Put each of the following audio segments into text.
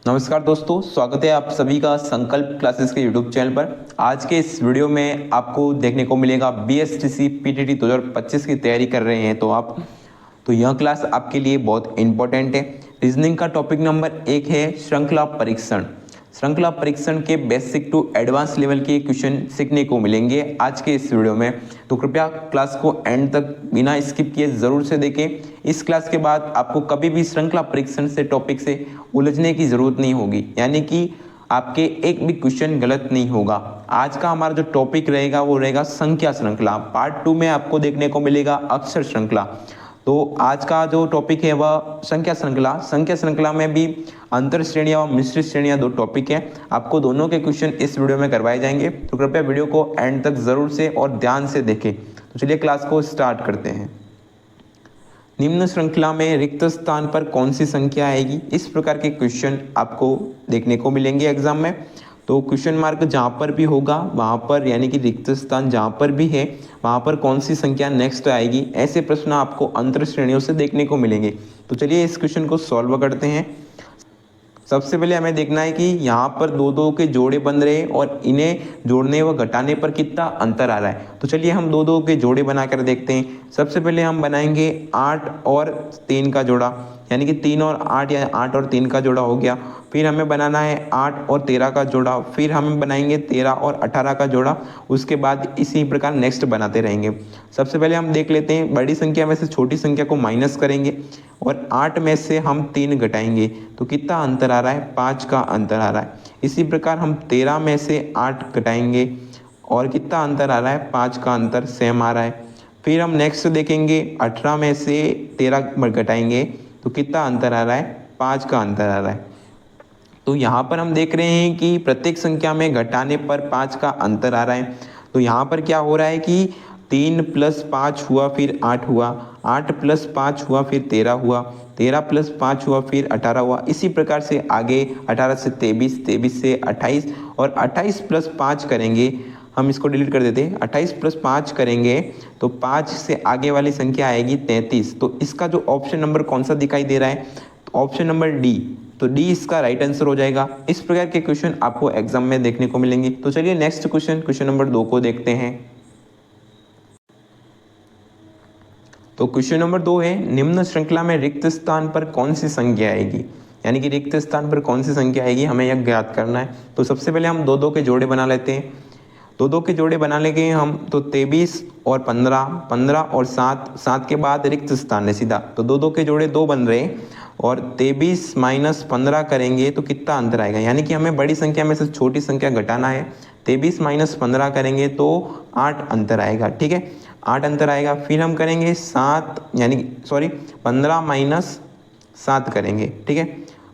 नमस्कार दोस्तों, स्वागत है आप सभी का संकल्प क्लासेस के यूट्यूब चैनल पर। आज के इस वीडियो में आपको देखने को मिलेगा बीएसटीसी पीटीटी 2025 की तैयारी कर रहे हैं तो यह क्लास आपके लिए बहुत इंपॉर्टेंट है। रीजनिंग का टॉपिक नंबर 1 है श्रृंखला परीक्षण। श्रृंखला परीक्षण के बेसिक टू एडवांस लेवल के क्वेश्चन सीखने को मिलेंगे आज के इस वीडियो में, तो कृपया क्लास को एंड तक बिना स्किप किए जरूर से देखें। इस क्लास के बाद आपको कभी भी श्रृंखला परीक्षण से टॉपिक से उलझने की जरूरत नहीं होगी, यानी कि आपके एक भी क्वेश्चन गलत नहीं होगा। आज का हमारा जो टॉपिक रहेगा वो रहेगा संख्या श्रृंखला। पार्ट 2 में आपको देखने को मिलेगा अक्षर श्रृंखला। तो आज का जो टॉपिक है वह संख्या श्रृंखला। संख्या श्रृंखला में भी अंतर श्रेणियां और मिश्रित श्रेणियां दो टॉपिक हैं। आपको दोनों के क्वेश्चन इस वीडियो में करवाए जाएंगे, तो कृपया वीडियो को एंड तक जरूर से और ध्यान से देखें। तो चलिए क्लास को स्टार्ट करते हैं। निम्न श्रृंखला में रिक्त स्थान पर कौन सी संख्या आएगी, इस प्रकार के क्वेश्चन आपको देखने को मिलेंगे एग्जाम में। तो क्वेश्चन मार्क जहाँ पर भी होगा वहाँ पर, यानी कि रिक्त स्थान जहाँ पर भी है वहाँ पर कौन सी संख्या नेक्स्ट आएगी, ऐसे प्रश्न आपको अंतर श्रेणियों से देखने को मिलेंगे। तो चलिए इस क्वेश्चन को सॉल्व करते हैं। सबसे पहले हमें देखना है कि यहाँ पर दो दो के जोड़े बन रहे हैं और इन्हें जोड़ने व घटाने पर कितना अंतर आ रहा है। तो चलिए हम दो दो के जोड़े बनाकर देखते हैं। सबसे पहले हम बनाएंगे 8 और 3 का जोड़ा, यानी कि 3 और 8 या 8 और 3 का जोड़ा हो गया। फिर हमें बनाना है 8 और 13 का जोड़ा, फिर हम बनाएंगे 13 और 18 का जोड़ा। उसके बाद इसी प्रकार नेक्स्ट बनाते रहेंगे। सबसे पहले हम देख लेते हैं, बड़ी संख्या में से छोटी संख्या को माइनस करेंगे और 8 में से हम 3 घटाएंगे तो कितना अंतर आ रहा है, 5 का अंतर आ रहा है। इसी प्रकार हम 13 में से 8 घटाएंगे और कितना अंतर आ रहा है, 5 का अंतर सेम आ रहा है। फिर हम नेक्स्ट देखेंगे 18 में से 13 घटाएंगे तो कितना अंतर आ रहा है, 5 का अंतर आ रहा है। तो यहाँ पर हम देख रहे हैं कि प्रत्येक संख्या में घटाने पर 5 का अंतर आ रहा है। तो यहाँ पर क्या हो रहा है कि 3 + 5 हुआ, फिर 8 हुआ, 8 + 5 हुआ, फिर 13 हुआ, 13 + 5 हुआ, फिर 18 हुआ। इसी प्रकार से आगे 18 से 23, 23 से 28 और 28 + 5 करेंगे। हम इसको डिलीट कर देते हैं। 28 + 5 करेंगे तो 5 से आगे वाली संख्या आएगी 33। तो इसका जो ऑप्शन नंबर कौन सा दिखाई दे रहा है, तो ऑप्शन नंबर डी। तो डी इसका राइट आंसर हो जाएगा। इस प्रकार के क्वेश्चन आपको एग्जाम में देखने को मिलेंगे। तो चलिए नेक्स्ट क्वेश्चन नंबर 2 को देखते हैं। तो क्वेश्चन नंबर 2 है, निम्न श्रृंखला में रिक्त स्थान पर कौन सी संख्या आएगी, यानी कि रिक्त स्थान पर कौन सी संख्या आएगी हमें यह ज्ञात करना है। तो सबसे पहले हम दो दो के जोड़े बना लेते हैं। दो दो के जोड़े बना लेंगे हम, तो 23 और 15, 15 और 7, 7 के बाद रिक्त स्थान है सीधा। तो दो दो के जोड़े 2 बन रहे हैं और 23 - 15 करेंगे तो कितना अंतर आएगा, यानी कि हमें बड़ी संख्या में से छोटी संख्या घटाना है। 23 - 15 करेंगे तो 8 अंतर आएगा, ठीक है, 8 अंतर आएगा। फिर हम करेंगे 15 - 7 करेंगे, ठीक है।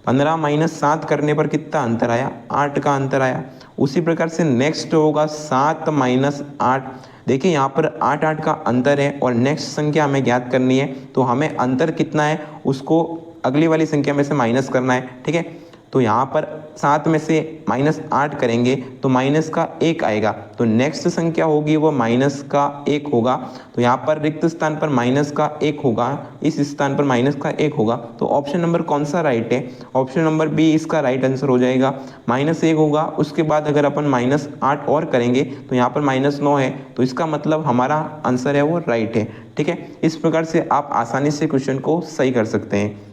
15 - 7 करने पर कितना अंतर आया, 8 का अंतर आया। उसी प्रकार से नेक्स्ट होगा 7 - 8। देखिए यहाँ पर 8 8 का अंतर है और नेक्स्ट संख्या हमें ज्ञात करनी है, तो हमें अंतर कितना है उसको अगली वाली संख्या में से माइनस करना है, ठीक है। तो यहाँ पर 7 में से -8 करेंगे तो माइनस का 1 आएगा। तो नेक्स्ट संख्या होगी वो माइनस का 1 होगा। तो यहाँ पर रिक्त स्थान पर माइनस का 1 होगा, इस स्थान पर माइनस का 1 होगा। तो ऑप्शन नंबर कौन सा राइट है, ऑप्शन नंबर बी इसका राइट आंसर हो जाएगा। -1 होगा, उसके बाद अगर अपन -8 और करेंगे तो यहाँ पर -9 है, तो इसका मतलब हमारा आंसर है वो राइट है, ठीक है। इस प्रकार से आप आसानी से क्वेश्चन को सही कर सकते हैं।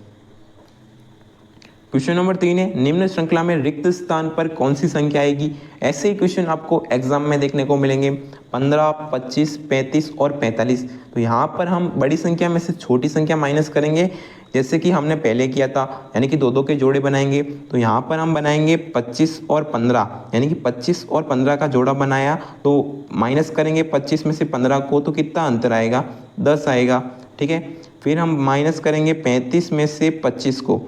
क्वेश्चन नंबर 3 है, निम्न श्रृंखला में रिक्त स्थान पर कौन सी संख्या आएगी। ऐसे ही क्वेश्चन आपको एग्जाम में देखने को मिलेंगे 15, 25, 35 और 45। तो यहाँ पर हम बड़ी संख्या में से छोटी संख्या माइनस करेंगे, जैसे कि हमने पहले किया था, यानी कि दो दो के जोड़े बनाएंगे। तो यहाँ पर हम बनाएंगे 25 और 15, यानी कि 25 और 15 का जोड़ा बनाया तो माइनस करेंगे 25 में से 15 को, तो कितना अंतर आएगा, 10 आएगा, ठीक है। फिर हम माइनस करेंगे 35 में से 25 को,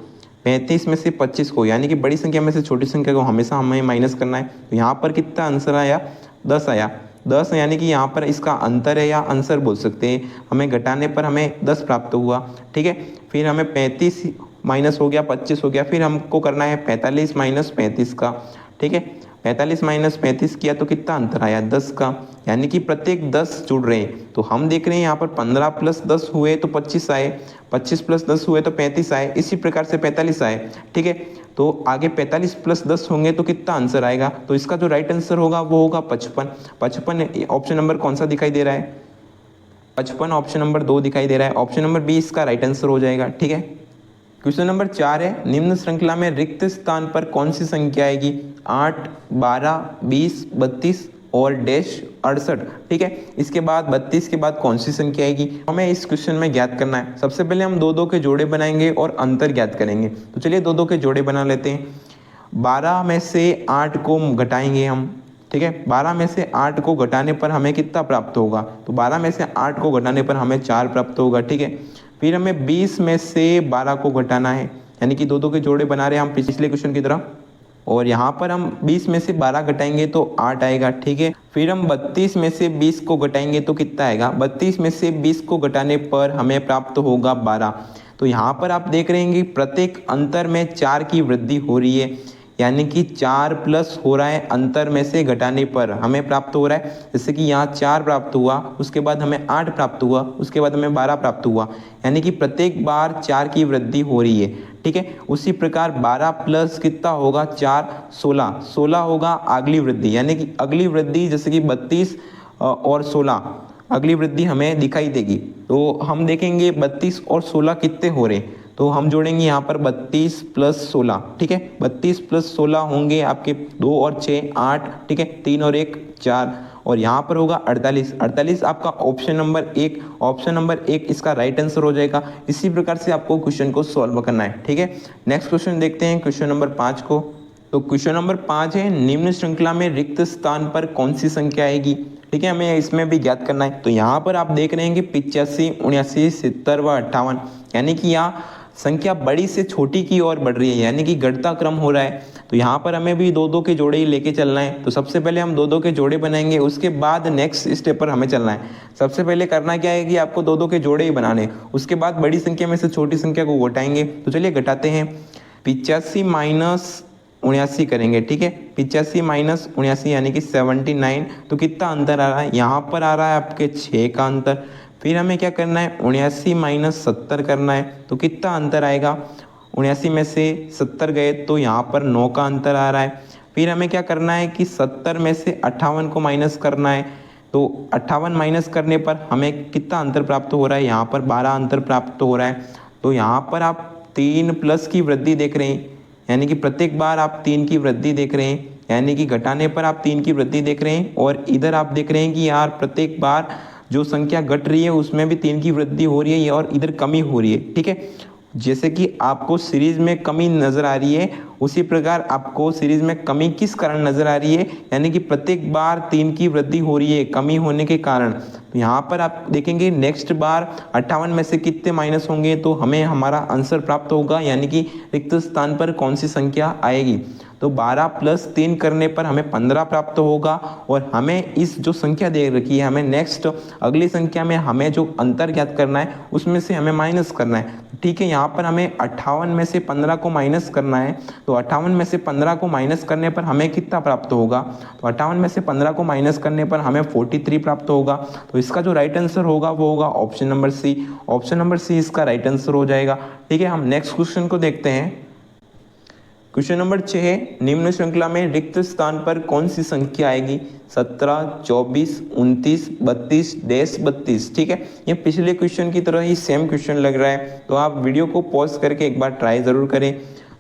35 में से 25 को, यानी कि बड़ी संख्या में से छोटी संख्या को हमेशा हमें माइनस करना है। तो यहाँ पर कितना आंसर आया, 10 आया। 10 यानी कि यहाँ पर इसका अंतर है या आंसर बोल सकते हैं। हमें घटाने पर हमें 10 प्राप्त हुआ, ठीक है। फिर हमें 35 माइनस हो गया, 25 हो गया, फिर हमको करना है 45 - 35 का, ठीक है। 45 - 35 किया तो कितना अंतर आया, 10 का, यानी कि प्रत्येक 10 जुड़ रहे हैं। तो हम देख रहे हैं यहाँ पर 15 + 10 हुए तो 25 आए, 25 + 10 हुए तो 35 आए, इसी प्रकार से 45 आए, ठीक है। तो आगे 45 प्लस 10 होंगे तो कितना आंसर आएगा, तो इसका जो राइट आंसर होगा वो होगा 55। 55 ऑप्शन नंबर कौन सा दिखाई दे रहा है, 55 ऑप्शन नंबर 2 दिखाई दे रहा है, ऑप्शन नंबर बी इसका राइट आंसर हो जाएगा। ठीक है, क्वेश्चन नंबर 4 है, निम्न श्रृंखला में रिक्त स्थान पर कौन सी संख्या आएगी, 8, 12, 20, 32 और डैश 68। ठीक है, इसके बाद 32 के बाद कौन सी संख्या आएगी, हमें इस क्वेश्चन में ज्ञात करना है। सबसे पहले हम दो दो के जोड़े बनाएंगे और अंतर ज्ञात करेंगे। तो चलिए दो दो के जोड़े बना लेते हैं। 12 में से 8 को घटाएंगे हम। ठीक है, 12 में से 8 को घटाने पर हमें कितना प्राप्त होगा, तो 12 में से 8 को घटाने पर हमें 4 प्राप्त होगा। ठीक है, फिर हमें 20 में से 12 को घटाना है, यानी कि दो दो के जोड़े बना रहे हैं हम पिछले क्वेश्चन की तरह, और यहाँ पर हम 20 में से 12 घटाएंगे तो 8 आएगा। ठीक है, फिर हम 32 में से 20 को घटाएंगे तो कितना आएगा, 32 में से 20 को घटाने पर हमें प्राप्त होगा 12। तो यहाँ पर आप देख रहे हैं कि प्रत्येक अंतर में 4 की वृद्धि हो रही है, यानी कि 4 प्लस हो रहा है अंतर में से घटाने पर हमें प्राप्त हो रहा है। जैसे कि यहाँ 4 प्राप्त हुआ, उसके बाद हमें 8 प्राप्त हुआ, उसके बाद हमें 12 प्राप्त हुआ, यानी कि प्रत्येक बार 4 की वृद्धि हो रही है। ठीक है, उसी प्रकार 12 प्लस कितना होगा 4, 16, 16 होगा अगली वृद्धि, यानी कि अगली वृद्धि जैसे कि 32 और 16 अगली वृद्धि हमें दिखाई देगी। तो हम देखेंगे 32 और 16 कितने हो रहे, तो हम जोड़ेंगे यहाँ पर 32 प्लस 16। ठीक है, 32 प्लस 16 होंगे आपके 2 और 6 8। ठीक है, 3 और 1 4, और यहाँ पर होगा 48। 48 आपका ऑप्शन नंबर 1, ऑप्शन नंबर 1 इसका राइट आंसर हो जाएगा। इसी प्रकार से आपको क्वेश्चन को सॉल्व करना है। ठीक है, नेक्स्ट क्वेश्चन देखते हैं, क्वेश्चन नंबर 5 को। तो क्वेश्चन नंबर 5 है, निम्न श्रृंखला में रिक्त स्थान पर कौन सी संख्या आएगी। ठीक है, हमें इसमें भी ज्ञात करना है। तो यहाँ पर आप देख रहे हैं कि 85, 79, 70 व 58, यानी कि यहाँ संख्या बड़ी से छोटी की ओर बढ़ रही है, यानी कि घटता क्रम हो रहा है। तो यहाँ पर हमें भी दो दो के जोड़े ही लेके चलना है। तो सबसे पहले हम दो दो के जोड़े बनाएंगे, उसके बाद नेक्स्ट स्टेप पर हमें चलना है। सबसे पहले करना क्या है कि आपको दो दो के जोड़े ही बनाने, उसके बाद बड़ी संख्या में से छोटी संख्या को घटाएंगे। तो चलिए घटाते हैं, 85 माइनस 79 करेंगे। ठीक है, 85 माइनस 79 यानी कि 79। तो कितना अंतर आ रहा है, यहाँ पर आ रहा है आपके 6 का अंतर। फिर हमें क्या करना है, 79 माइनस 70 करना है, तो कितना अंतर आएगा, 79 में से 70 गए तो यहाँ पर 9 का अंतर आ रहा है। फिर हमें क्या करना है कि 70 में से 58 को माइनस करना है, तो 58 माइनस करने पर हमें कितना अंतर प्राप्त हो रहा है, यहाँ पर 12 अंतर प्राप्त हो रहा है। तो यहाँ पर आप 3 प्लस की वृद्धि देख रहे हैं, यानी कि प्रत्येक बार आप 3 की वृद्धि देख रहे हैं, यानी कि घटाने पर आप 3 की वृद्धि देख रहे हैं। और इधर आप देख रहे हैं कि यार प्रत्येक बार जो संख्या घट रही है उसमें भी 3 की वृद्धि हो रही है और इधर कमी हो रही है। ठीक है, जैसे कि आपको सीरीज में कमी नजर आ रही है, उसी प्रकार आपको सीरीज में कमी किस कारण नजर आ रही है, यानी कि प्रत्येक बार 3 की वृद्धि हो रही है कमी होने के कारण। तो यहाँ पर आप देखेंगे नेक्स्ट बार 58 में से कितने माइनस होंगे तो हमें हमारा आंसर प्राप्त होगा, यानी कि रिक्त स्थान पर कौन सी संख्या आएगी। तो 12 प्लस 3 करने पर हमें 15 प्राप्त होगा, और हमें इस जो संख्या दे रखी है हमें नेक्स्ट अगली संख्या में हमें जो अंतर ज्ञात करना है उसमें से हमें माइनस करना है। ठीक है, यहाँ पर हमें 58 में से 15 को माइनस करना है। तो 58 में से 15 को माइनस करने पर हमें कितना प्राप्त होगा, तो 58 में से 15 को माइनस करने पर हमें 43 प्राप्त होगा। तो इसका जो राइट आंसर होगा वो होगा option number C, option number C इसका राइट आंसर हो जाएगा। ठीक है, हम नेक्स्ट क्वेश्चन को देखते हैं। क्वेश्चन नंबर 6 है, निम्न श्रृंखला में रिक्त स्थान पर कौन सी संख्या आएगी, 17, 24, 29, 32 डैश 32। ठीक है, ये पिछले क्वेश्चन की तरह ही सेम क्वेश्चन लग रहा है, तो आप वीडियो को पॉज करके एक बार ट्राई जरूर करें।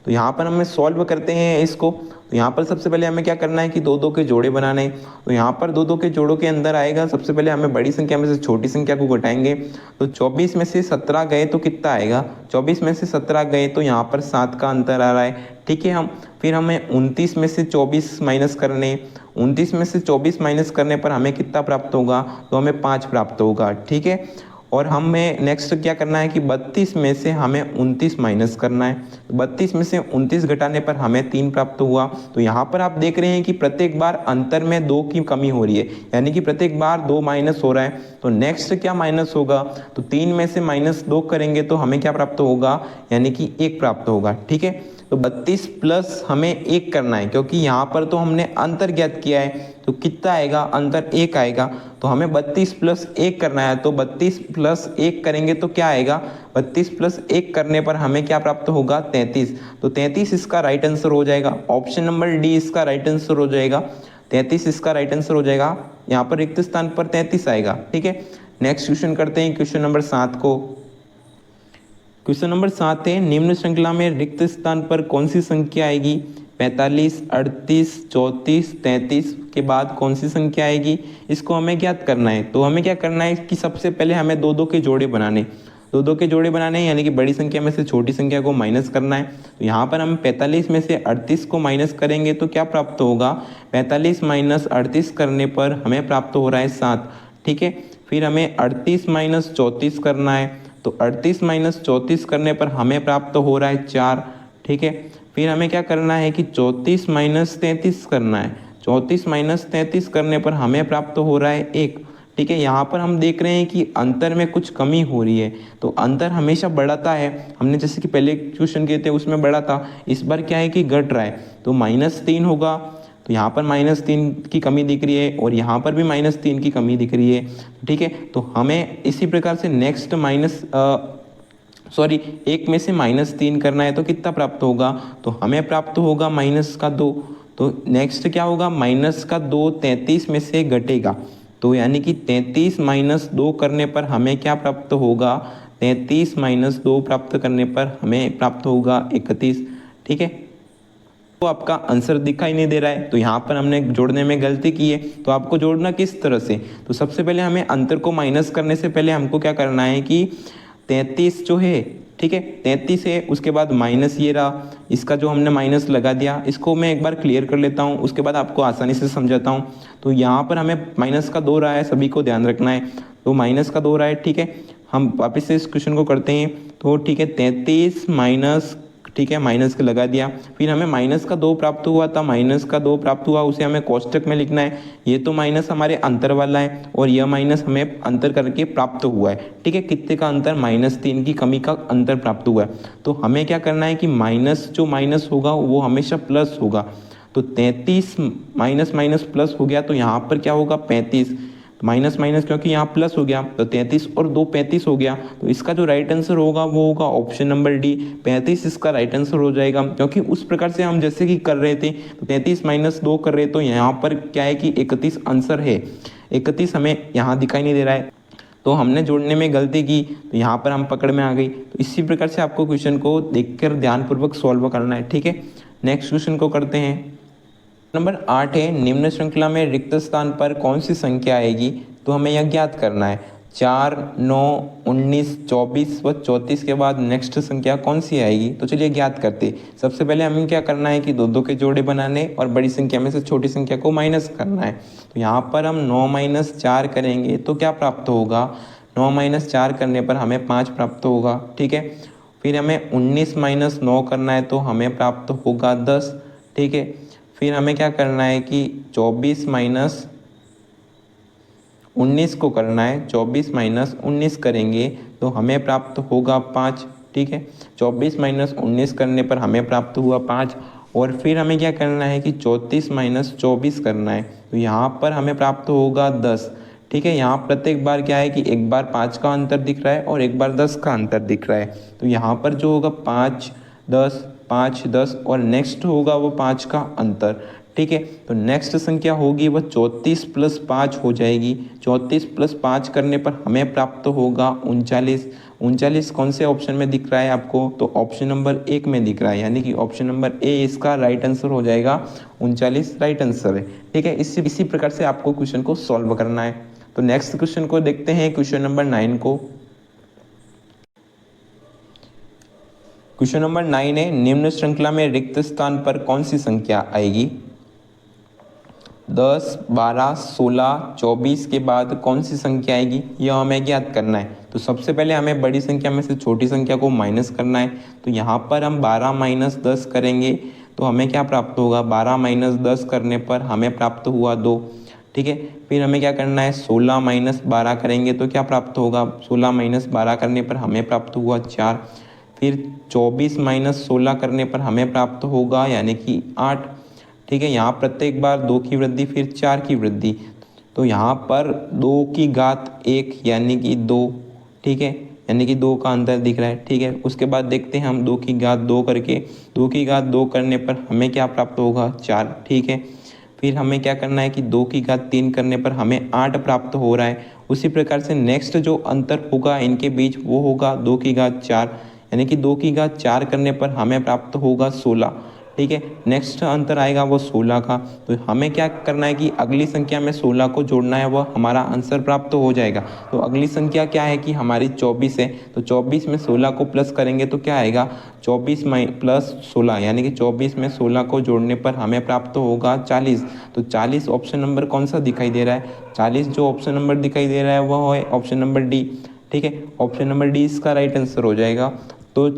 तो यहाँ पर हमें सॉल्व करते हैं इसको। तो यहाँ पर सबसे पहले हमें क्या करना है कि दो दो के जोड़े बनाने हैं। तो यहाँ पर दो दो के जोड़ों के अंदर आएगा, सबसे पहले हमें बड़ी संख्या में से छोटी संख्या को घटाएंगे। तो 24 में से 17 गए तो कितना आएगा, 24 में से 17 गए तो यहाँ पर 7 का अंतर आ रहा है। ठीक है, फिर हमें 29 में से 24 माइनस करने, 29 में से 24 माइनस करने पर हमें कितना प्राप्त होगा, तो हमें 5 प्राप्त होगा। ठीक है, और हमें नेक्स्ट क्या करना है कि 32 में से हमें 29 माइनस करना है। 32 में से 29 घटाने पर हमें 3 प्राप्त हुआ। तो यहाँ पर आप देख रहे हैं कि प्रत्येक बार अंतर में 2 की कमी हो रही है, यानी कि प्रत्येक बार 2 माइनस हो रहा है। तो नेक्स्ट क्या माइनस होगा, तो 3 में से -2 करेंगे तो हमें क्या प्राप्त होगा, यानी कि 1 प्राप्त होगा। ठीक है, तो 32 प्लस हमें 1 करना है, क्योंकि यहाँ पर तो हमने अंतर ज्ञात किया है, तो कितना आएगा, अंतर 1 आएगा। तो हमें 32 प्लस 1 करना है, तो 32 प्लस 1 करेंगे तो क्या आएगा, 32 प्लस 1 करने पर हमें क्या प्राप्त होगा, 33। तो 33 इसका राइट आंसर हो जाएगा। ऑप्शन नंबर डी इसका राइट आंसर हो जाएगा। 33 इसका राइट आंसर हो जाएगा। यहाँ पर रिक्त स्थान पर 33 आएगा। ठीक है, नेक्स्ट क्वेश्चन करते हैं क्वेश्चन नंबर 7 को। क्वेश्चन नंबर 7 है, निम्न श्रृंखला में रिक्त स्थान पर कौन सी संख्या आएगी, 45, 38, 34, 33 के बाद कौन सी संख्या आएगी, इसको हमें ज्ञात करना है। तो हमें क्या करना है कि सबसे पहले हमें दो दो के जोड़े बनाने, दो दो के जोड़े बनाने हैं, यानी कि बड़ी संख्या में से छोटी संख्या को माइनस करना है। तो यहाँ पर हम 45 में से 38 को माइनस करेंगे तो क्या प्राप्त होगा, 45 माइनस 38 करने पर हमें प्राप्त हो रहा है 7। ठीक है, फिर हमें 38 माइनस 34 करना है, तो 38 माइनस 34 करने पर हमें प्राप्त हो रहा है 4। ठीक है, फिर हमें क्या करना है कि 34 माइनस 33 करना है, 34 माइनस 33 करने पर हमें प्राप्त हो रहा है 1। ठीक है, यहाँ पर हम देख रहे हैं कि अंतर में कुछ कमी हो रही है, तो अंतर हमेशा बढ़ता है। हमने जैसे कि पहले क्वेश्चन किए थे उसमें बढ़ा था, इस बार क्या है कि घट रहा है, तो -3 होगा। तो यहाँ पर -3 की कमी दिख रही है और यहाँ पर भी -3 की कमी दिख रही है। ठीक है, तो हमें इसी प्रकार से नेक्स्ट एक में से -3 करना है, तो कितना प्राप्त होगा, तो हमें प्राप्त होगा -2। तो नेक्स्ट क्या होगा, -2 33 में से घटेगा, तो यानी कि 33 -2 करने पर हमें क्या प्राप्त होगा, 33 -2 प्राप्त करने पर हमें प्राप्त होगा 31। ठीक है, तो आपका आंसर दिखाई नहीं दे रहा है, तो यहाँ पर हमने जोड़ने में गलती की है। तो आपको जोड़ना किस तरह से, तो सबसे पहले हमें अंतर को माइनस करने से पहले हमको क्या करना है कि 33 जो है, ठीक है 33 है, उसके बाद माइनस ये रहा, इसका जो हमने माइनस लगा दिया, इसको मैं एक बार क्लियर कर लेता हूँ, उसके बाद आपको आसानी से समझाता हूँ। तो यहाँ पर हमें -2 रहा है, सभी को ध्यान रखना है, तो -2 रहा है। ठीक है, हम वापस से इस क्वेश्चन को करते हैं। तो ठीक है, 33 माइनस, ठीक है माइनस का लगा दिया, फिर हमें -2 प्राप्त हुआ था, -2 प्राप्त हुआ, उसे हमें कोष्टक में लिखना है। ये तो माइनस हमारे अंतर वाला है और यह माइनस हमें अंतर करके प्राप्त हुआ है। ठीक है, कितने का अंतर, -3 की कमी का अंतर प्राप्त हुआ है। तो हमें क्या करना है कि जो माइनस होगा वो हमेशा प्लस होगा। तो 33 माइनस माइनस प्लस हो गया, तो यहाँ पर क्या होगा 35, माइनस माइनस क्योंकि यहाँ प्लस हो गया, तो 33 और 2 35 हो गया। तो इसका जो राइट आंसर होगा वो होगा ऑप्शन नंबर डी, 35 इसका राइट आंसर हो जाएगा। क्योंकि उस प्रकार से हम जैसे कि कर रहे थे, तो 33 -2 कर रहे, तो यहाँ पर क्या है कि 31 आंसर है। 31 हमें यहाँ दिखाई नहीं दे रहा है, तो हमने जोड़ने में गलती की, तो यहाँ पर हम पकड़ में आ गई। तो इसी प्रकार से आपको क्वेश्चन को देखकर ध्यानपूर्वक सॉल्व करना है। ठीक है, नेक्स्ट क्वेश्चन को करते हैं। नंबर 8 है, निम्न श्रृंखला में रिक्त स्थान पर कौन सी संख्या आएगी, तो हमें यह ज्ञात करना है। 4, 9, 19, 24 व 34 के बाद नेक्स्ट संख्या कौन सी आएगी, तो चलिए ज्ञात करते। सबसे पहले हमें क्या करना है कि दो दो के जोड़े बनाने और बड़ी संख्या में से छोटी संख्या को माइनस करना है। तो यहाँ पर हम 9 - 4 करेंगे तो क्या प्राप्त होगा, 9 - 4 करने पर हमें 5 प्राप्त होगा। ठीक है, फिर हमें 19 - 9 करना है, तो हमें प्राप्त होगा 10। ठीक है, फिर हमें क्या करना है कि 24 - 19 को करना है, 24 - 19 करेंगे तो हमें प्राप्त होगा 5। ठीक है, 24 - 19 करने पर हमें प्राप्त हुआ 5। और फिर हमें क्या करना है कि 34 - 24 करना है, तो यहाँ पर हमें प्राप्त होगा 10। ठीक है, यहाँ प्रत्येक बार क्या है कि एक बार 5 का अंतर दिख रहा है और एक बार 10 का अंतर दिख रहा है। तो यहाँ पर जो होगा 5, 10, 5, 10 और नेक्स्ट होगा वो 5 का अंतर। ठीक है, तो नेक्स्ट संख्या होगी वह 34 + 5 हो जाएगी। 34 + 5 करने पर हमें प्राप्त होगा 39। 39 कौन से ऑप्शन में दिख रहा है आपको, तो ऑप्शन नंबर 1 में दिख रहा है, यानी कि ऑप्शन नंबर ए इसका राइट आंसर हो जाएगा। 39 राइट आंसर है। ठीक है, इसी प्रकार से आपको क्वेश्चन को सॉल्व करना है। तो नेक्स्ट क्वेश्चन को देखते हैं, क्वेश्चन नंबर 9 को। क्वेश्चन नंबर 9 है, निम्न श्रृंखला में रिक्त स्थान पर कौन सी संख्या आएगी। 10, 12, 16, 24 के बाद कौन सी संख्या आएगी, यह हमें ज्ञात करना है। तो सबसे पहले हमें बड़ी संख्या में से छोटी संख्या को माइनस करना है। तो यहाँ पर हम 12 - 10 करेंगे तो हमें क्या प्राप्त होगा, 12 - 10 करने पर हमें प्राप्त हुआ 2। ठीक है, फिर हमें क्या करना है, 16 - 12 करेंगे तो क्या प्राप्त होगा, 16 - 12 करने पर हमें प्राप्त हुआ 4। फिर 24 माइनस 16 करने पर हमें प्राप्त होगा यानी कि 8। ठीक है, यहाँ प्रत्येक बार 2 की वृद्धि फिर 4 की वृद्धि, तो यहाँ पर 2 की घात 1 यानी कि 2। ठीक है, यानी कि 2 का अंतर दिख रहा है। ठीक है, उसके बाद देखते हैं हम 2 की घात 2 करके, 2 की घात 2 करने पर हमें क्या प्राप्त होगा 4। ठीक है, फिर हमें क्या करना है कि 2 की घात 3 करने पर हमें 8 प्राप्त हो रहा है। उसी प्रकार से नेक्स्ट जो अंतर होगा इनके बीच वो होगा 2 की घात 4, यानी कि 2 की घात 4 करने पर हमें प्राप्त होगा 16। ठीक है, नेक्स्ट अंतर आएगा वो 16 का। तो हमें क्या करना है कि अगली संख्या में 16 को जोड़ना है, वह हमारा आंसर प्राप्त हो जाएगा। तो अगली संख्या क्या है कि हमारी 24 है, तो 24 में 16 को प्लस करेंगे तो क्या आएगा 24 प्लस 16, यानी कि 24 में 16 को जोड़ने पर हमें प्राप्त होगा 40। तो 40 ऑप्शन नंबर कौन सा दिखाई दे रहा है, 40 जो ऑप्शन नंबर दिखाई दे रहा है वह है ऑप्शन नंबर डी। ठीक है, ऑप्शन नंबर डी इसका राइट आंसर हो जाएगा। तो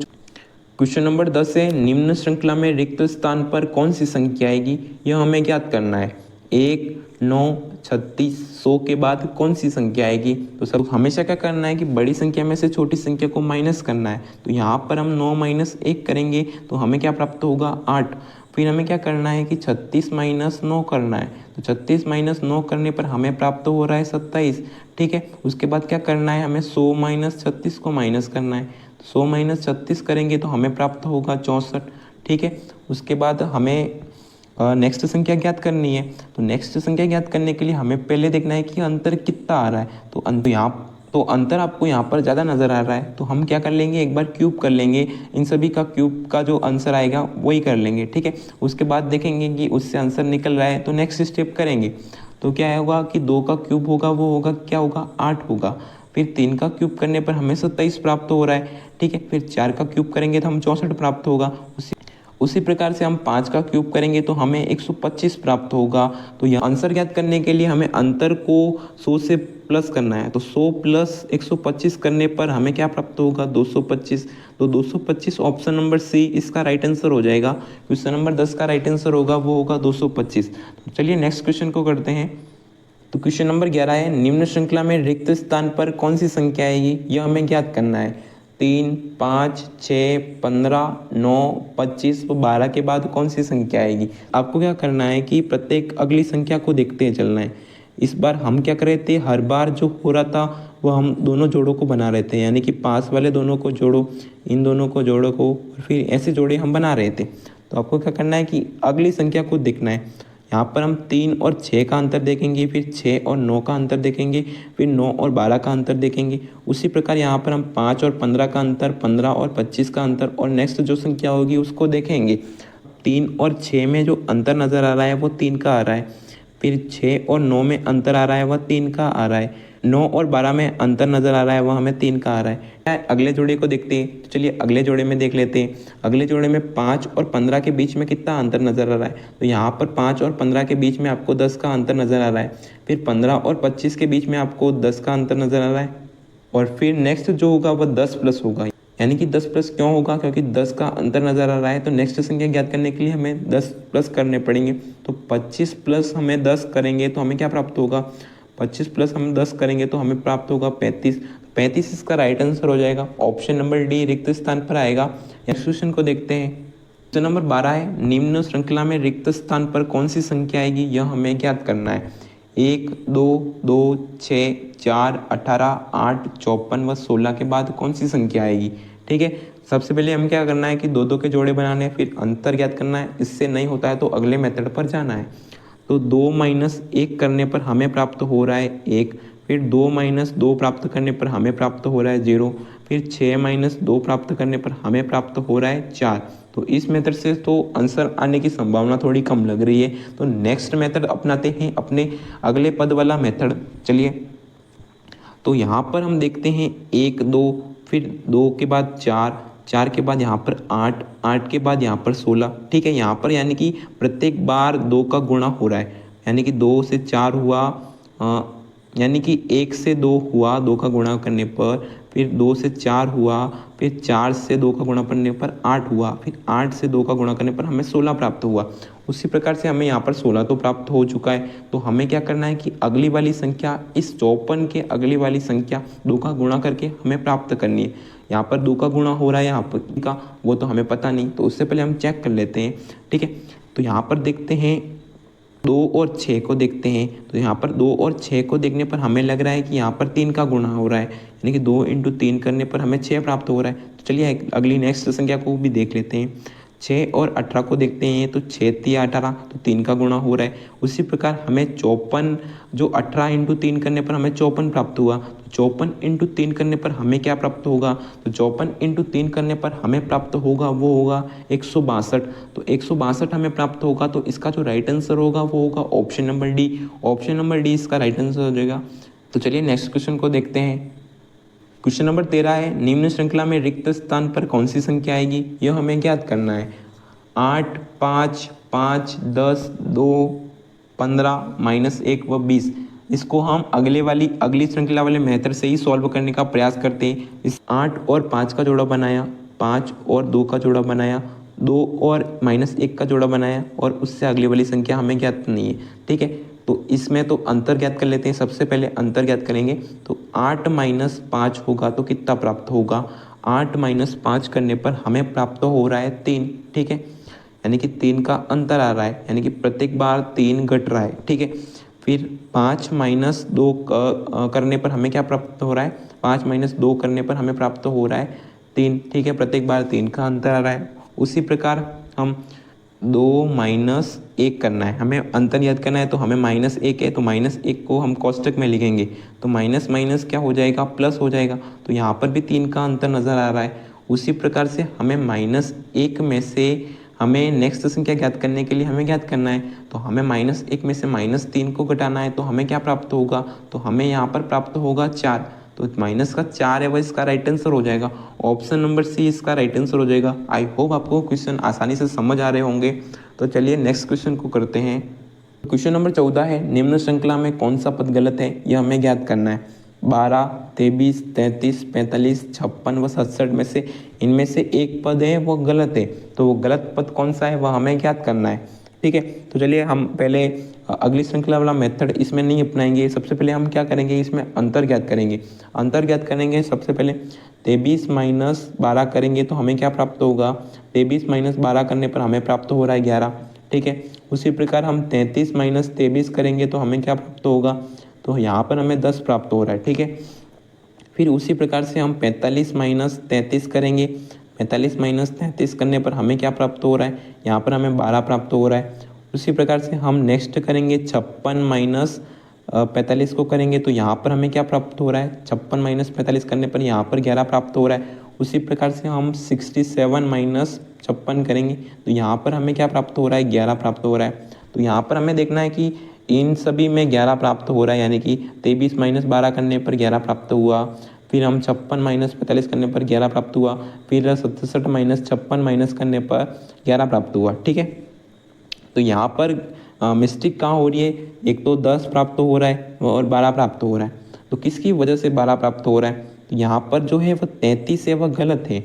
क्वेश्चन नंबर 10 है, निम्न श्रृंखला में रिक्त स्थान पर कौन सी संख्या आएगी, यह हमें ज्ञात करना है। 1, 9, 36, 100 के बाद कौन सी संख्या आएगी। तो सब हमेशा क्या करना है कि बड़ी संख्या में से छोटी संख्या को माइनस करना है। तो यहाँ पर हम 9 माइनस 1 करेंगे तो हमें क्या प्राप्त होगा 8। फिर हमें क्या करना है कि 36 माइनस 9 करना है, तो 36 माइनस 9 करने पर हमें प्राप्त हो रहा है 27। ठीक है, उसके बाद क्या करना है, हमें 100 माइनस 36 को माइनस करना है। 100 माइनस 36 करेंगे तो हमें प्राप्त होगा 64। ठीक है, उसके बाद हमें नेक्स्ट संख्या ज्ञात करनी है। तो नेक्स्ट संख्या ज्ञात करने के लिए हमें पहले देखना है कि अंतर कितना आ रहा है। तो अंतर आपको यहाँ पर ज़्यादा नज़र आ रहा है, तो हम क्या कर लेंगे, एक बार क्यूब कर लेंगे। इन सभी का क्यूब का जो आंसर आएगा वही कर लेंगे। ठीक है, उसके बाद देखेंगे कि उससे आंसर निकल रहा है तो नेक्स्ट स्टेप करेंगे। तो क्या होगा कि 2 का क्यूब होगा वो होगा क्या होगा 8 होगा। फिर 3 का क्यूब करने पर हमें 27 प्राप्त हो रहा है। ठीक है, फिर 4 का क्यूब करेंगे तो हम 64 प्राप्त होगा। उसी प्रकार से हम 5 का क्यूब करेंगे तो हमें 125 प्राप्त होगा। तो यह आंसर ज्ञात करने के लिए हमें अंतर को 100 से प्लस करना है। तो 100 प्लस 125 करने पर हमें क्या प्राप्त होगा 225। तो 225 ऑप्शन नंबर सी इसका राइट आंसर हो जाएगा। क्वेश्चन नंबर 10 का राइट आंसर होगा वो होगा 225। तो चलिए नेक्स्ट क्वेश्चन को करते हैं। तो क्वेश्चन नंबर 11 है, निम्न श्रृंखला में रिक्त स्थान पर कौन सी संख्या आएगी, यह हमें ज्ञात करना है। 3, 5, 6, 15, 9, 25 व 12 के बाद कौन सी संख्या आएगी। आपको क्या करना है कि प्रत्येक अगली संख्या को देखते चलना है। इस बार हम क्या कर रहे थे, हर बार जो हो रहा था वो हम दोनों जोड़ों को बना रहे थे, यानी कि पास वाले दोनों को जोड़ो, इन दोनों को जोड़ो को, फिर ऐसे जोड़े हम बना रहे थे। तो आपको क्या करना है कि अगली संख्या को देखना है। यहाँ पर हम 3 और 6 का अंतर देखेंगे, फिर 6 और 9 का अंतर देखेंगे, फिर 9 और 12 का अंतर देखेंगे। उसी प्रकार यहाँ पर हम 5 और 15 का अंतर, 15 और 25 का अंतर और नेक्स्ट जो संख्या होगी उसको देखेंगे। 3 और 6 में जो अंतर नज़र आ रहा है वो 3 का आ रहा है। फिर 6 और 9 में अंतर आ रहा है वह 3 का आ रहा है। 9 और 12 में अंतर नज़र आ रहा है वह हमें 3 का आ रहा है। अगले जोड़े को देखते हैं, तो चलिए अगले जोड़े में देख लेते हैं। अगले जोड़े में 5 और 15 के बीच में कितना अंतर नज़र आ रहा है। तो यहाँ पर 5 और 15 के बीच में आपको 10 का अंतर नज़र आ रहा है। फिर 15 और 25 के बीच में आपको 10 का अंतर नज़र आ रहा है। और फिर नेक्स्ट जो होगा वह 10 प्लस होगा, यानी कि 10 प्लस क्यों होगा, क्योंकि 10 का अंतर नज़र आ रहा है। तो नेक्स्ट संख्या ज्ञात करने के लिए हमें 10 प्लस करने पड़ेंगे। तो 25 प्लस हमें 10 करेंगे तो हमें क्या प्राप्त होगा, 25 प्लस हम 10 करेंगे तो हमें प्राप्त होगा 35। 35 इसका राइट आंसर हो जाएगा। ऑप्शन नंबर डी रिक्त स्थान पर आएगा। नेक्स्ट क्वेश्चन को देखते हैं। क्वेश्चन नंबर 12 है, निम्न श्रृंखला में रिक्त स्थान पर कौन सी संख्या आएगी, यह हमें ज्ञात करना है। 1, 2, 2, 6, 4, 18, 8, 54 व 16 के बाद कौन सी संख्या आएगी। ठीक है, सबसे पहले हम क्या करना है कि 2 के जोड़े बनाने हैं, फिर अंतर ज्ञात करना है। इससे नहीं होता है तो अगले मेथड पर जाना है। तो 2 माइनस 1 करने पर हमें प्राप्त हो रहा है 1। फिर 2 माइनस 2 प्राप्त करने पर हमें प्राप्त हो रहा है 0। फिर 6 माइनस 2 प्राप्त करने पर हमें प्राप्त हो रहा है 4। तो इस मेथड से तो आंसर आने की संभावना थोड़ी कम लग रही है। तो नेक्स्ट मेथड अपनाते हैं, अपने अगले पद वाला मेथड। चलिए, तो यहाँ पर हम देखते हैं 1, 2, फिर 2 के बाद 4, 4 के बाद यहाँ पर 8, 8 के बाद यहाँ पर 16। ठीक है, यहाँ पर यानी कि प्रत्येक बार 2 का गुणा हो रहा है, यानी कि 2 से 4 हुआ, यानी कि 1 से 2 हुआ 2 का गुणा करने पर, फिर 2 से 4 हुआ, फिर 4 से 2 का गुणा करने पर 8 हुआ, फिर 8 से 2 का गुणा करने पर हमें 16 प्राप्त हुआ। उसी प्रकार से हमें यहाँ पर 16 तो प्राप्त हो चुका है। तो हमें क्या करना है कि अगली वाली संख्या, इस 54 के अगली वाली संख्या 2 का गुणा करके हमें प्राप्त करनी है। यहाँ पर 2 का गुणा हो रहा है यहाँ पर का, वो तो हमें पता नहीं, तो उससे पहले हम चेक कर लेते हैं। ठीक है, तो यहाँ पर देखते हैं 2 और 6 को देखते हैं। तो यहाँ पर 2 और 6 को देखने पर हमें लग रहा है कि यहाँ पर 3 का गुणा हो रहा है, यानी कि 2 × 3 करने पर हमें 6 प्राप्त हो रहा है। तो चलिए अगली नेक्स्ट संख्या को भी देख लेते हैं। 6 और 18 को देखते हैं, तो 6 × 18 तो 3 का गुणा हो रहा है। उसी प्रकार हमें 54 जो 18 × 3 करने पर हमें 54 प्राप्त हुआ, तो 54 × 3 करने पर हमें क्या प्राप्त होगा, तो 54 × 3 करने पर हमें प्राप्त होगा वो होगा 162। तो 162 हमें प्राप्त होगा, तो इसका जो राइट आंसर होगा वो होगा option number D. Option number D इसका राइट आंसर हो जाएगा। तो चलिए नेक्स्ट क्वेश्चन को देखते हैं। क्वेश्चन नंबर 13 है, निम्न श्रृंखला में रिक्त स्थान पर कौन सी संख्या आएगी, यह हमें ज्ञात करना है। 8, 5, 5, 10, 2, 15, -1 व 20। इसको हम अगली श्रृंखला वाले मेथड से ही सॉल्व करने का प्रयास करते हैं। इस 8 और 5 का जोड़ा बनाया, 5 और 2 का जोड़ा बनाया, 2 और -1 का जोड़ा बनाया, और उससे अगली वाली संख्या हमें ज्ञात नहीं है। ठीक है, तो इसमें तो अंतर ज्ञात कर लेते हैं। सबसे पहले अंतर ज्ञात करेंगे, तो 8 - 5 होगा तो कितना प्राप्त होगा, 8 - 5 करने पर हमें प्राप्त हो रहा है 3। ठीक है, यानी कि 3 का अंतर आ रहा है, यानी कि प्रत्येक बार 3 घट रहा है। ठीक है, फिर 5 - 2 करने पर हमें क्या प्राप्त हो रहा है, 5 - 2 करने पर हमें प्राप्त हो रहा है 3। ठीक है, प्रत्येक बार 3 का अंतर आ रहा है। उसी प्रकार हम 2 - 1 करना है, हमें अंतर याद करना है, तो हमें -1 है, तो -1 को हम कोष्टक में लिखेंगे, तो माइनस माइनस क्या हो जाएगा, प्लस हो जाएगा। तो यहाँ पर भी 3 का अंतर नज़र आ रहा है। उसी प्रकार से हमें -1 में से हमें नेक्स्ट संख्या ज्ञात करने के लिए हमें ज्ञात करना है, तो हमें -1 में से -3 को घटाना है, तो हमें क्या प्राप्त होगा, तो हमें यहाँ पर प्राप्त होगा 4। तो माइनस का 4 है वह इसका राइट आंसर हो जाएगा। ऑप्शन नंबर सी इसका राइट आंसर हो जाएगा। आई होप आपको क्वेश्चन आसानी से समझ आ रहे होंगे। तो चलिए नेक्स्ट क्वेश्चन को करते हैं। क्वेश्चन नंबर 14 है, निम्न श्रृंखला में कौन सा पद गलत है, यह हमें ज्ञात करना है। 12, 23, 33, 45, 56 व 67 में से इनमें से एक पद है वो गलत है, तो वो गलत पद कौन सा है वह हमें ज्ञात करना है। ठीक है, तो चलिए हम पहले अगली श्रृंखला वाला मेथड इसमें नहीं अपनाएंगे। सबसे पहले हम क्या करेंगे, इसमें अंतर ज्ञात करेंगे। अंतर ज्ञात करेंगे सबसे पहले 23 - 12 करेंगे तो हमें क्या प्राप्त होगा, 23 - 12 करने पर हमें प्राप्त हो रहा है 11। ठीक है, उसी प्रकार हम 33 - 23 करेंगे तो हमें क्या प्राप्त होगा, तो यहाँ पर हमें 10 प्राप्त हो रहा है। ठीक है, फिर उसी प्रकार से हम 45 - 33 करेंगे। 45 - 33 करने पर हमें क्या प्राप्त हो रहा है, यहाँ पर हमें 12 प्राप्त हो रहा है। उसी प्रकार से हम नेक्स्ट करेंगे 56 - 45 को करेंगे तो यहाँ पर हमें क्या प्राप्त हो रहा है, 56 - 45 करने पर यहाँ पर 11 प्राप्त हो रहा है। उसी प्रकार से हम 67 - 56 करेंगे तो यहाँ पर हमें क्या प्राप्त हो रहा है, 11 प्राप्त हो रहा है। तो यहाँ पर हमें देखना है कि इन सभी में 11 प्राप्त हो रहा है, यानी कि 23 - 12 करने पर 11 प्राप्त हुआ, फिर हम 56 - 45 करने पर 11 प्राप्त हुआ, फिर 67 - 56 करने पर 11 प्राप्त हुआ। ठीक है, तो यहाँ पर मिस्टेक कहाँ हो रही है, एक तो 10 प्राप्त हो रहा है और 12 प्राप्त हो रहा है, तो किसकी वजह से 12 प्राप्त हो रहा है, तो यहाँ पर जो है वह 33 है वह गलत है,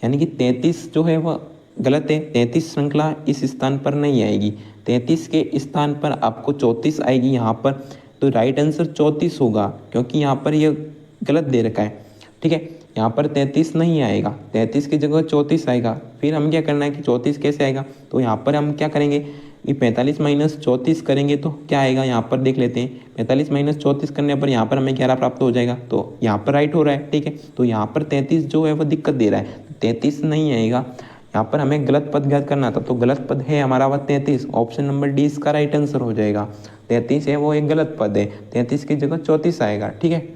यानी कि 33 जो है वह गलत है। 33 श्रृंखला इस स्थान पर नहीं आएगी, 33 के स्थान पर आपको 34 आएगी यहाँ पर। तो राइट आंसर 34 होगा, क्योंकि यहाँ पर यह गलत दे रखा है। ठीक है, यहाँ पर 33 नहीं आएगा, 33 की जगह 34 आएगा। फिर हम क्या करना है कि 34 कैसे आएगा, तो यहाँ पर हम क्या करेंगे कि 45 - 34 करेंगे तो क्या आएगा, यहाँ पर देख लेते हैं। 45 - 34 करने पर यहाँ पर हमें 11 प्राप्त हो जाएगा, तो यहाँ पर राइट हो रहा है। ठीक है, तो यहाँ पर 33 जो है वो दिक्कत दे रहा है, 33 नहीं आएगा। यहाँ पर हमें गलत पद ज्ञात करना था, तो गलत पद है हमारा वह 33। ऑप्शन नंबर डी इसका राइट आंसर हो जाएगा। 33 है वो एक गलत पद है, 33 की जगह 34 आएगा। ठीक है,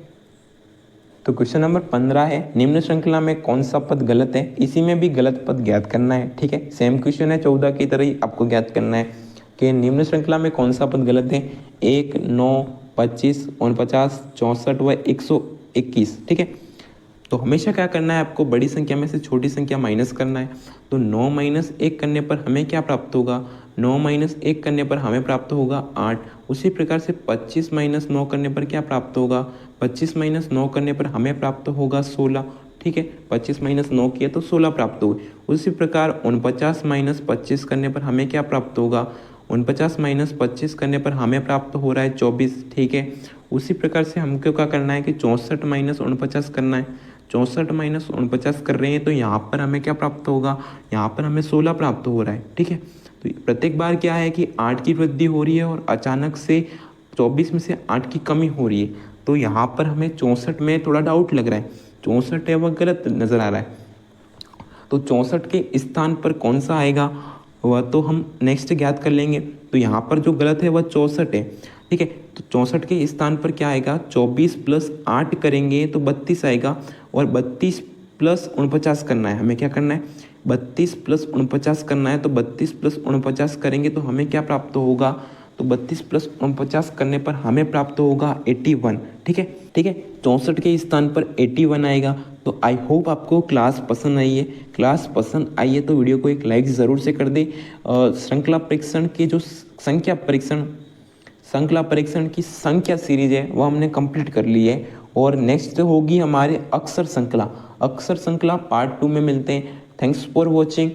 तो क्वेश्चन नंबर 15 है, निम्न श्रृंखला में कौन सा पद गलत है, इसी में भी गलत पद ज्ञात करना है। ठीक है, सेम क्वेश्चन है 14 की तरह ही आपको ज्ञात करना है कि निम्न श्रृंखला में कौन सा पद गलत है। 1, 9, 25, 49, 64 व 121। ठीक है, तो हमेशा क्या करना है, आपको बड़ी संख्या में से छोटी संख्या माइनस करना है। तो 9 - 1 करने पर हमें क्या प्राप्त होगा, 9 - 1 करने पर हमें प्राप्त होगा 8। उसी प्रकार से 25 - 9 करने पर क्या प्राप्त होगा, 25 - 9 करने पर हमें प्राप्त होगा 16। ठीक है, 25 - 9 किया तो 16 प्राप्त हुए। उसी प्रकार 49 - 25 करने पर हमें क्या प्राप्त होगा, 49 - 25 करने पर हमें प्राप्त हो रहा है 24। ठीक है, उसी प्रकार से हमको क्या करना है कि 64 - 49 करना है। 64 माइनस 49 कर रहे हैं तो यहाँ पर हमें क्या प्राप्त होगा, यहाँ पर हमें 16 प्राप्त हो रहा है। ठीक है, तो प्रत्येक बार क्या है कि 8 की वृद्धि हो रही है और अचानक से 24 में से 8 की कमी हो रही है। तो यहाँ पर हमें 64 में थोड़ा डाउट लग रहा है, 64 है वह गलत नज़र आ रहा है। तो 64 के स्थान पर कौन सा आएगा वह तो हम नेक्स्ट ज्ञात कर लेंगे। तो यहाँ पर जो गलत है वह 64 है। ठीक है, तो 64 के स्थान पर क्या आएगा, 24 प्लस 8 करेंगे तो 32 आएगा और 32 प्लस 49 करना है। हमें क्या करना है, 32 प्लस 49 करना है। तो 32 प्लस 49 करेंगे तो हमें क्या प्राप्त होगा, तो 32 प्लस 49 करने पर हमें प्राप्त होगा 81। ठीक है, ठीक है, 64 के स्थान पर 81 आएगा। तो आई होप आपको क्लास पसंद आई है। क्लास पसंद आई है तो वीडियो को एक लाइक ज़रूर से कर दे। श्रृंखला परीक्षण के जो श्रृंखला परीक्षण की संख्या सीरीज है वो हमने कंप्लीट कर ली है और नेक्स्ट होगी हमारे अक्षर श्रृंखला पार्ट 2 में मिलते हैं। Thanks for watching.